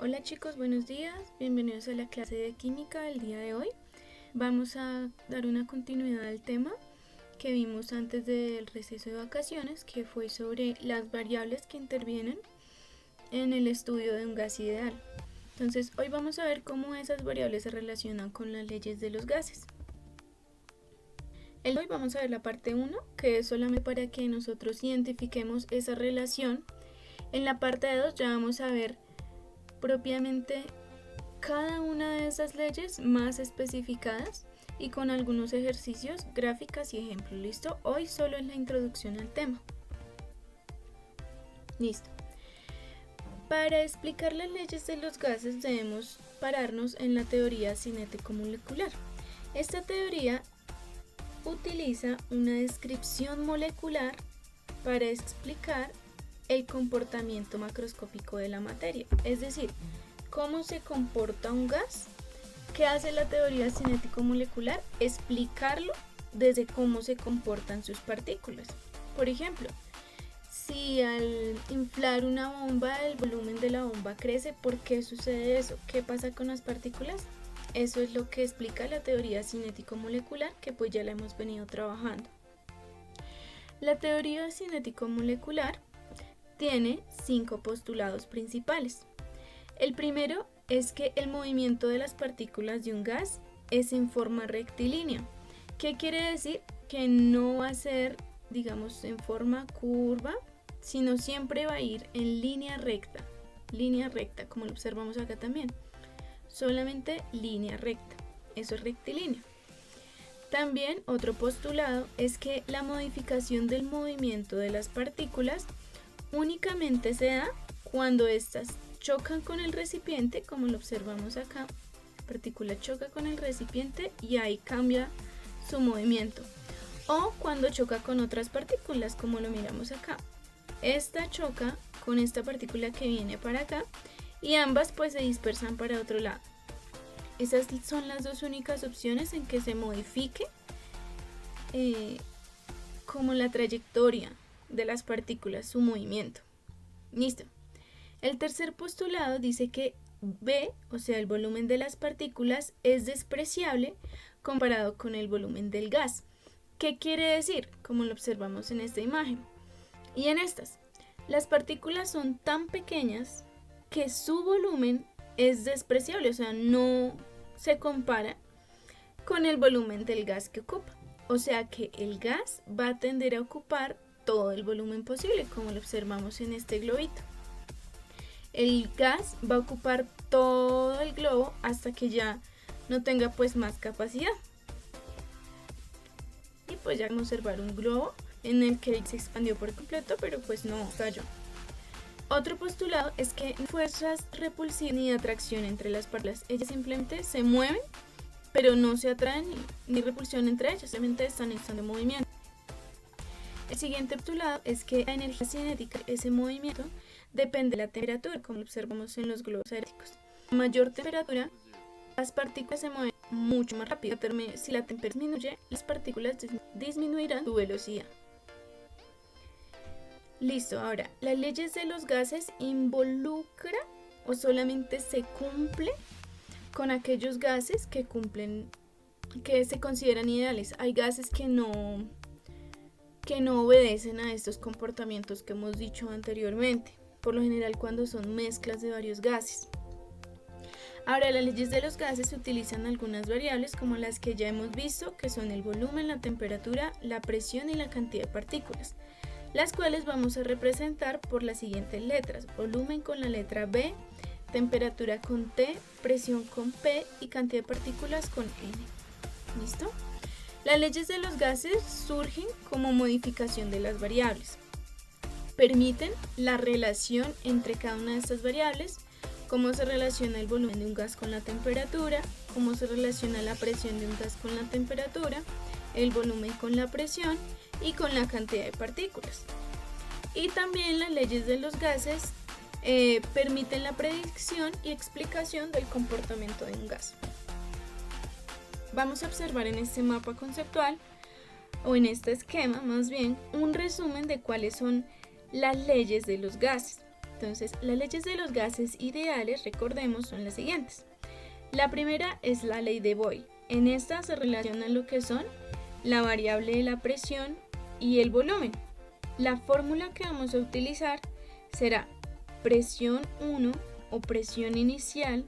Hola chicos, buenos días, bienvenidos a la clase de química del día de hoy. Vamos a dar una continuidad al tema que vimos antes del receso de vacaciones, que fue sobre las variables que intervienen en el estudio de un gas ideal. Entonces hoy vamos a ver cómo esas variables se relacionan con las leyes de los gases. Hoy vamos a ver la parte 1, que es solamente para que nosotros identifiquemos esa relación. En la parte 2 ya vamos a ver propiamente cada una de esas leyes más especificadas y con algunos ejercicios, gráficas y ejemplos. ¿Listo? Hoy solo es la introducción al tema. Listo. Para explicar las leyes de los gases debemos pararnos en la teoría cinético-molecular. Esta teoría utiliza una descripción molecular para explicar el comportamiento macroscópico de la materia, es decir, cómo se comporta un gas. ¿Qué hace la teoría cinético-molecular? Explicarlo desde cómo se comportan sus partículas. Por ejemplo, si al inflar una bomba el volumen de la bomba crece, ¿por qué sucede eso? ¿Qué pasa con las partículas? Eso es lo que explica la teoría cinético-molecular, que pues ya la hemos venido trabajando. La teoría cinético-molecular tiene 5 postulados principales. El primero es que el movimiento de las partículas de un gas es en forma rectilínea. ¿Qué quiere decir? Que no va a ser, digamos, en forma curva, sino siempre va a ir en línea recta, como lo observamos acá también. Solamente línea recta, eso es rectilíneo. También otro postulado es que la modificación del movimiento de las partículas únicamente se da cuando éstas chocan con el recipiente, como lo observamos acá. La partícula choca con el recipiente y ahí cambia su movimiento. O cuando choca con otras partículas, como lo miramos acá. Esta choca con esta partícula que viene para acá y ambas pues se dispersan para otro lado. Esas son las dos únicas opciones en que se modifique como la trayectoria de las partículas, su movimiento. Listo. El tercer postulado dice que V, o sea el volumen de las partículas, es despreciable comparado con el volumen del gas. ¿Qué quiere decir? Como lo observamos en esta imagen. Y en estas, las partículas son tan pequeñas que su volumen es despreciable, o sea, no se compara con el volumen del gas que ocupa. O sea que el gas va a tender a ocupar todo el volumen posible, como lo observamos en este globito. El gas va a ocupar todo el globo hasta que ya no tenga pues más capacidad. Y pues ya vamos a observar un globo en el que se expandió por completo, pero pues no estalló. Otro postulado es que no hay fuerzas repulsivas ni de atracción entre las partículas. Ellas simplemente se mueven, pero no se atraen ni repulsión entre ellas, simplemente están en estado de movimiento. El siguiente postulado es que la energía cinética, ese movimiento, depende de la temperatura, como observamos en los globos aerásticos. A mayor temperatura, las partículas se mueven mucho más rápido. Si la temperatura disminuye, las partículas disminuirán su velocidad. Listo, ahora, ¿las leyes de los gases involucran o solamente se cumple con aquellos gases que se consideran ideales? Hay gases que no obedecen a estos comportamientos que hemos dicho anteriormente, por lo general cuando son mezclas de varios gases. Ahora, las leyes de los gases utilizan algunas variables como las que ya hemos visto, que son el volumen, la temperatura, la presión y la cantidad de partículas, las cuales vamos a representar por las siguientes letras: volumen con la letra B, temperatura con T, presión con P y cantidad de partículas con N. ¿Listo? Las leyes de los gases surgen como modificación de las variables. Permiten la relación entre cada una de estas variables, cómo se relaciona el volumen de un gas con la temperatura, cómo se relaciona la presión de un gas con la temperatura, el volumen con la presión y con la cantidad de partículas. Y también las leyes de los gases permiten la predicción y explicación del comportamiento de un gas. Vamos a observar en este mapa conceptual, o en este esquema más bien, un resumen de cuáles son las leyes de los gases. Entonces, las leyes de los gases ideales, recordemos, son las siguientes. La primera es la ley de Boyle. En esta se relacionan lo que son la variable de la presión y el volumen. La fórmula que vamos a utilizar será presión 1 o presión inicial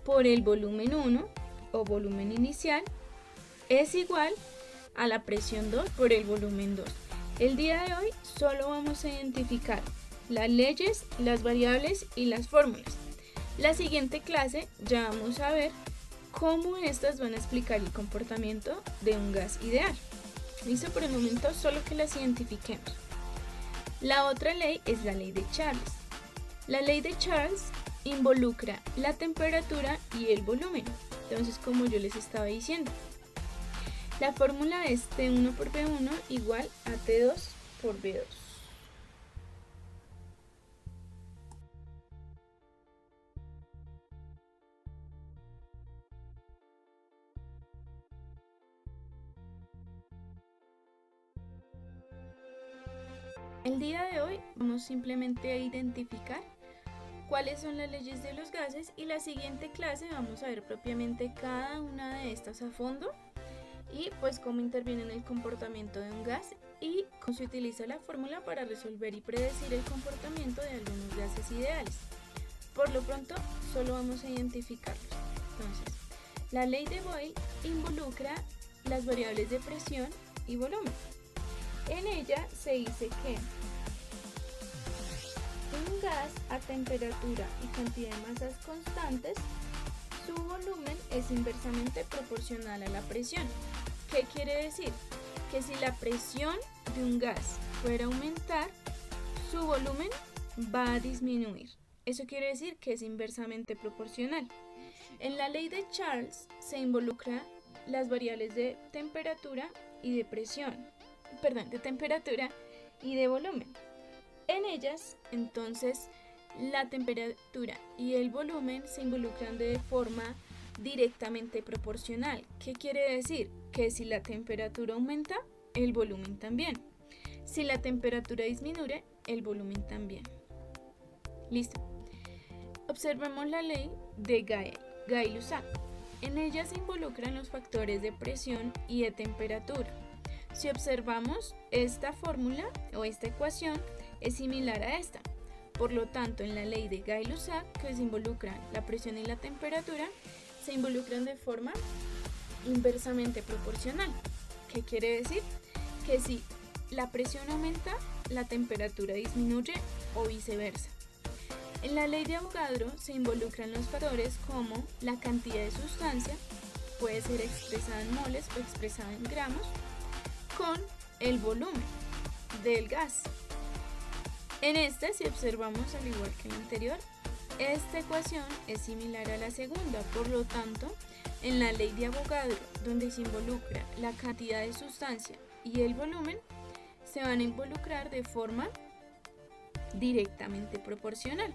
por el volumen 1 o volumen inicial es igual a la presión 2 por el volumen 2. El día de hoy solo vamos a identificar las leyes, las variables y las fórmulas. La siguiente clase ya vamos a ver cómo estas van a explicar el comportamiento de un gas ideal. Listo, por el momento solo que las identifiquemos. La otra ley es la ley de Charles. La ley de Charles involucra la temperatura y el volumen. Entonces, como yo les estaba diciendo, la fórmula es T1 por V1 igual a T2 por V2. El día de hoy vamos simplemente a identificar cuáles son las leyes de los gases y la siguiente clase vamos a ver propiamente cada una de estas a fondo y pues cómo interviene en el comportamiento de un gas y cómo se utiliza la fórmula para resolver y predecir el comportamiento de algunos gases ideales. Por lo pronto solo vamos a identificarlos. Entonces, la ley de Boyle involucra las variables de presión y volumen. En ella se dice que un gas a temperatura y cantidad de masas constantes, su volumen es inversamente proporcional a la presión. ¿Qué quiere decir? Que si la presión de un gas fuera a aumentar, su volumen va a disminuir. Eso quiere decir que es inversamente proporcional. En la ley de Charles se involucra las variables de temperatura y de presión, de temperatura y de volumen. En ellas, entonces, la temperatura y el volumen se involucran de forma directamente proporcional. ¿Qué quiere decir? Que si la temperatura aumenta, el volumen también. Si la temperatura disminuye, el volumen también. Listo. Observemos la ley de Gay-Lussac. En ella se involucran los factores de presión y de temperatura. Si observamos esta fórmula o esta ecuación es similar a esta. Por lo tanto, en la ley de Gay-Lussac, que se involucran la presión y la temperatura, se involucran de forma inversamente proporcional. ¿Qué quiere decir? Que si la presión aumenta, la temperatura disminuye o viceversa. En la ley de Avogadro se involucran los factores como la cantidad de sustancia, puede ser expresada en moles o expresada en gramos, con el volumen del gas. En este, si observamos al igual que en la anterior, esta ecuación es similar a la segunda, por lo tanto, en la ley de Avogadro, donde se involucra la cantidad de sustancia y el volumen, se van a involucrar de forma directamente proporcional.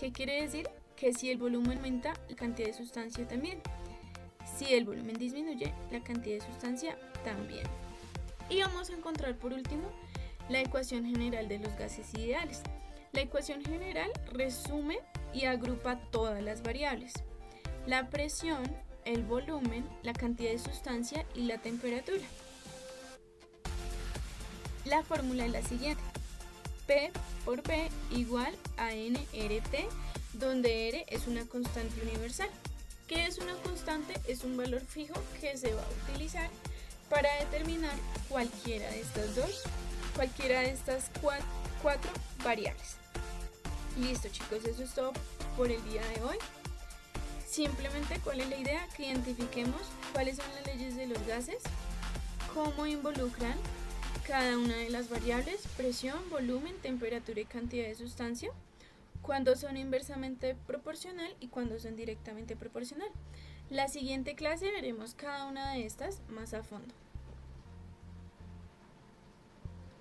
¿Qué quiere decir? Que si el volumen aumenta, la cantidad de sustancia también. Si el volumen disminuye, la cantidad de sustancia también. Y vamos a encontrar por último la ecuación general de los gases ideales. La ecuación general resume y agrupa todas las variables: la presión, el volumen, la cantidad de sustancia y la temperatura. La fórmula es la siguiente: P por V igual a nRT, donde R es una constante universal. ¿Qué es una constante? Es un valor fijo que se va a utilizar para determinar cualquiera de estas cuatro variables. Listo, chicos, eso es todo por el día de hoy. Simplemente, ¿cuál es la idea? Que identifiquemos cuáles son las leyes de los gases, cómo involucran cada una de las variables: presión, volumen, temperatura y cantidad de sustancia, cuándo son inversamente proporcional y cuándo son directamente proporcional. La siguiente clase veremos cada una de estas más a fondo.